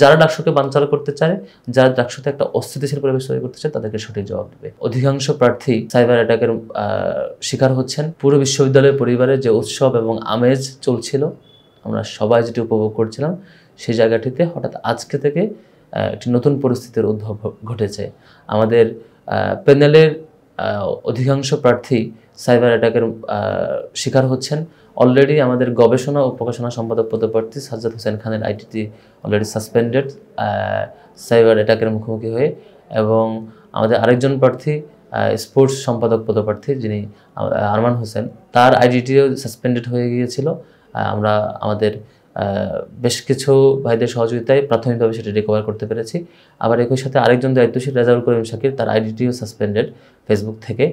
যারা ডাকসুকে বানচাল করতে চায়, যারা ডাকসুতে একটা অস্থিতিশীল পরিবেশ তৈরি করতে চায়, তাদেরকে সঠিক জবাব দেবে। অধিকাংশ প্রার্থী সাইবার অ্যাটাকের শিকার হচ্ছেন। পুরো বিশ্ববিদ্যালয়ের পরিবারে যে উৎসব এবং আমেজ চলছিল, আমরা সবাই যেটি উপভোগ করছিলাম, সেই জায়গাটিতে হঠাৎ আজকে থেকে একটি নতুন পরিস্থিতির উদ্ভব ঘটেছে। আমাদের প্যানেলের অধিকাংশ প্রার্থী সাইবার অ্যাটাকের শিকার হচ্ছেন। অলরেডি আমাদের গবেষণা ও প্রকাশনা সম্পাদক পদপ্রার্থী সাজ্জাদ হোসেন খানের আইডিটি অলরেডি সাসপেন্ডেড সাইবার অ্যাটাকের মুখোমুখি হয়ে, এবং আমাদের আরেকজন প্রার্থী স্পোর্টস সম্পাদক পদপ্রার্থী যিনি আরমান হোসেন, তার আইডিটিও সাসপেন্ডেড হয়ে গিয়েছিল। আমরা আমাদের বেশ কিছু ভাইদের সহযোগিতায় প্রাথমিকভাবে সেটি রিকভার করতে পেরেছি। আবার একই সাথে আরেকজন দায়িত্বশীল রেজাউল করিম শাকির, তার আইডিটিও সাসপেন্ডেড ফেসবুক থেকে।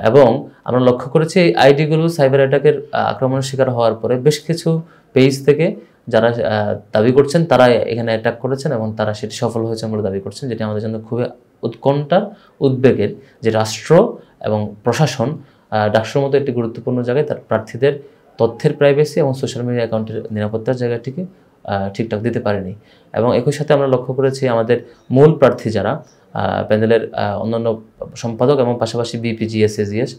এবং আমরা লক্ষ্য করেছি এই আইডিগুলো সাইবার অ্যাটাকের আক্রমণের শিকার হওয়ার পরে বেশ কিছু পেজ থেকে যারা দাবি করছেন তারা এখানে অ্যাটাক করেছেন এবং তারা সেটি সফল হয়েছে বলে দাবি করছেন, যেটি আমাদের জন্য খুবই উৎকণ্ঠার, উদ্বেগের যে রাষ্ট্র এবং প্রশাসন ডাকসুর মতো একটি গুরুত্বপূর্ণ জায়গায় তার প্রার্থীদের তথ্যের প্রাইভেসি এবং সোশ্যাল মিডিয়া অ্যাকাউন্টের নিরাপত্তার জায়গাটিকে ঠিকঠাক দিতে পারেনি। এবং একই সাথে আমরা লক্ষ্য করেছি আমাদের মূল প্রার্থী যারা প্যানেলের অন্যান্য সম্পাদক এবং পাশাপাশি বিপি, জিএস, এজিএস,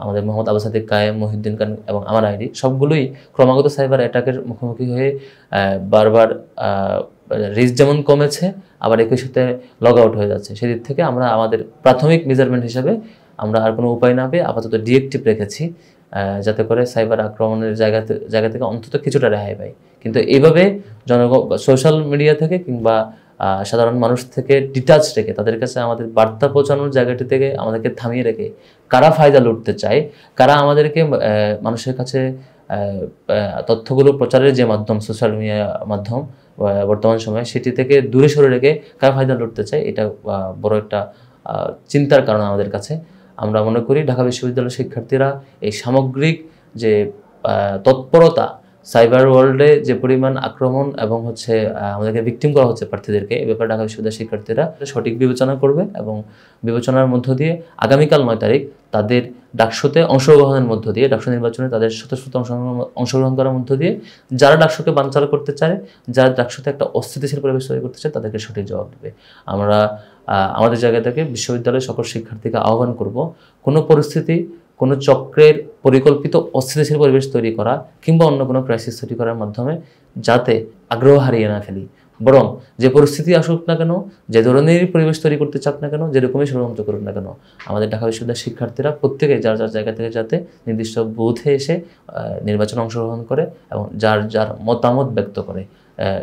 আমাদের মোহাম্মদ আবু সাদিক কায়েম, মহিউদ্দিন খান এবং আমার আইডি, সবগুলোই ক্রমাগত সাইবার অ্যাটাকের মুখোমুখি হয়ে বারবার রিস্ক যেমন কমেছে, আবার একই সাথে লগ আউট হয়ে যাচ্ছে। সেদিক থেকে আমরা আমাদের প্রাথমিক মেজারমেন্ট হিসাবে আমরা আর কোনো উপায় না পেয়ে আপাতত ডিএক্টিভ রেখেছি, যাতে করে সাইবার আক্রমণের জায়গা থেকে অন্তত কিছুটা রেহাই পাই। কিন্তু এইভাবে সোশ্যাল মিডিয়া থেকে কিংবা সাধারণ মানুষ থেকে ডিটাচ রেখে তাদের কাছে আমাদের বার্তা পৌঁছানোর জায়গাটি থেকে আমাদেরকে থামিয়ে রেখে কারা ফায়দা লুটতে চায়, কারা আমাদেরকে মানুষের কাছে তথ্যগুলো প্রচারের যে মাধ্যম, সোশ্যাল মিডিয়া মাধ্যম বর্তমান সময়ে, সেটি থেকে দূরে সরে রেখে কারা ফায়দা লুটতে চায়, এটা বড় একটা চিন্তার কারণ আমাদের কাছে। আমরা মনে করি ঢাকা বিশ্ববিদ্যালয়ের শিক্ষার্থীরা এই সামগ্রিক যে তৎপরতা, সাইবার ওয়ার্ল্ডে যে পরিমাণ আক্রমণ এবং আমাদেরকে ভিকটিম করা হচ্ছে প্রার্থীদেরকে, এ ব্যাপারে ঢাকা বিশ্ববিদ্যালয়ের শিক্ষার্থীরা সঠিক বিবেচনা করবে এবং বিবেচনার মধ্য দিয়ে আগামীকাল 9 তারিখ তাদের ডাকসুতে অংশগ্রহণের মধ্য দিয়ে, ডাকসু নির্বাচনে তাদের স্বতঃস্ফূর্ত অংশগ্রহণ করার মধ্য দিয়ে যারা ডাকসুকে বানচাল করতে চায়, যারা ডাকসুতে একটা অস্থিতিশীল পরিবেশ তৈরি করতে চায়, তাদেরকে সঠিক জবাব দেবে। আমরা আমাদের জায়গা থেকে বিশ্ববিদ্যালয়ের সকল শিক্ষার্থীকে আহ্বান করব, কোনো পরিস্থিতি, কোনো চক্রের পরিকল্পিত অস্থিতিশীল পরিবেশ তৈরি করা কিংবা অন্য কোনো ক্রাইসিস তৈরি করার মাধ্যমে যাতে আগ্রহ হারিয়ে না ফেলি, বরং যে পরিস্থিতি আসুক না কেন, যে ধরনেরই পরিবেশ তৈরি করতে চাক না কেন, যেরকমই ষড়যন্ত্র করুক না কেন, আমাদের ঢাকা বিশ্ববিদ্যালয়ের শিক্ষার্থীরা প্রত্যেকে যার যার জায়গা থেকে যাতে নির্দিষ্ট বুথে এসে নির্বাচনে অংশগ্রহণ করে এবং যার যার মতামত ব্যক্ত করে,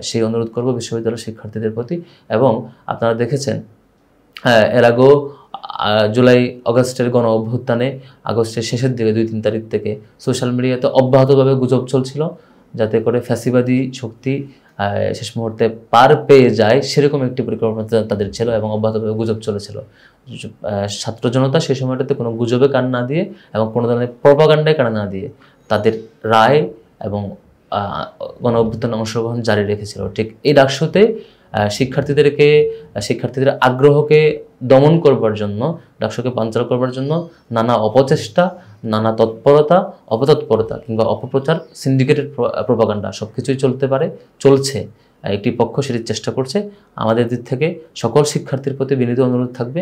সেই অনুরোধ করব বিশ্ববিদ্যালয়ের শিক্ষার্থীদের প্রতি। এবং আপনারা দেখেছেন এর আগেও জুলাই আগস্টের গণ অভ্যুত্থানে আগস্টের শেষের দিকে 2-3 তারিখ থেকে সোশ্যাল মিডিয়াতে অব্যাহতভাবে গুজব চলছিল, যাতে করে ফ্যাসিবাদী শক্তি শেষ মুহূর্তে পার পেয়ে যায়, সেরকম একটি পরিকল্পনা তাদের ছিল এবং অব্যাহতভাবে গুজব চলেছিল। ছাত্র জনতা সেই সময়টাতে কোনো গুজবে কান না দিয়ে এবং কোনো ধরনের প্রপাগান্ডায় কান না দিয়ে তাদের রায় এবং গণ অভ্যুত্থানে অংশগ্রহণ জারি রেখেছিল। ঠিক এই ডাকসুতে শিক্ষার্থীদের আগ্রহকে দমন করবার জন্য, ডাকসুকে বানচাল করবার জন্য নানা অপচেষ্টা, নানা তৎপরতা, অপতৎপরতা কিংবা অপপ্রচার, সিন্ডিকেটেড প্রপাগান্ডা সব কিছুই চলছে। একটি পক্ষ সেটির চেষ্টা করছে। আমাদের দিক থেকে সকল শিক্ষার্থীর প্রতি বিনীত অনুরোধ থাকবে,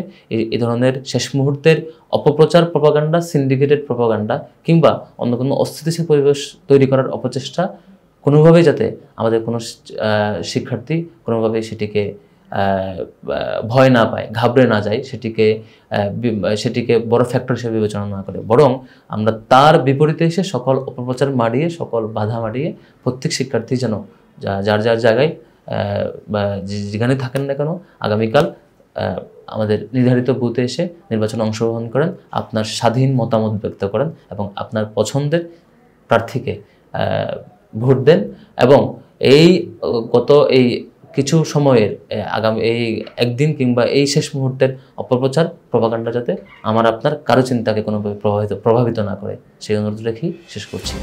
এই ধরনের শেষ মুহূর্তের অপপ্রচার, প্রপাগান্ডা, সিন্ডিকেটেড প্রপাগান্ডা কিংবা অন্য কোনো অস্থিতিশীল পরিবেশ তৈরি করার অপচেষ্টা কোনোভাবেই যাতে আমাদের কোনো শিক্ষার্থী কোনোভাবেই সেটিকে ভয় না পায়, ঘাবড়ে না যায়, সেটিকে বড় ফ্যাক্টর হিসেবে বিবেচনা না করে, বরং আমরা তার বিপরীতে এসে সকল অপপ্রচার মারিয়ে, সকল বাধা মারিয়ে প্রত্যেক শিক্ষার্থী যেন যার যার জায়গায় বা যেখানে থাকেন না কেন আগামীকাল আমাদের নির্ধারিত বুথে এসে নির্বাচনে অংশগ্রহণ করেন, আপনার স্বাধীন মতামত ব্যক্ত করেন এবং আপনার পছন্দের প্রার্থীকে ভোট দেন। এবং গত কিছু সময়ের আগামী এই একদিন কিংবা এই শেষ মুহূর্তের অপপ্রচার, প্রপাগান্ডা যাতে আমার আপনার কারো চিন্তাকে কোনোভাবে প্রভাবিত না করে, সেই অনুরোধ রেখেই শেষ করছি।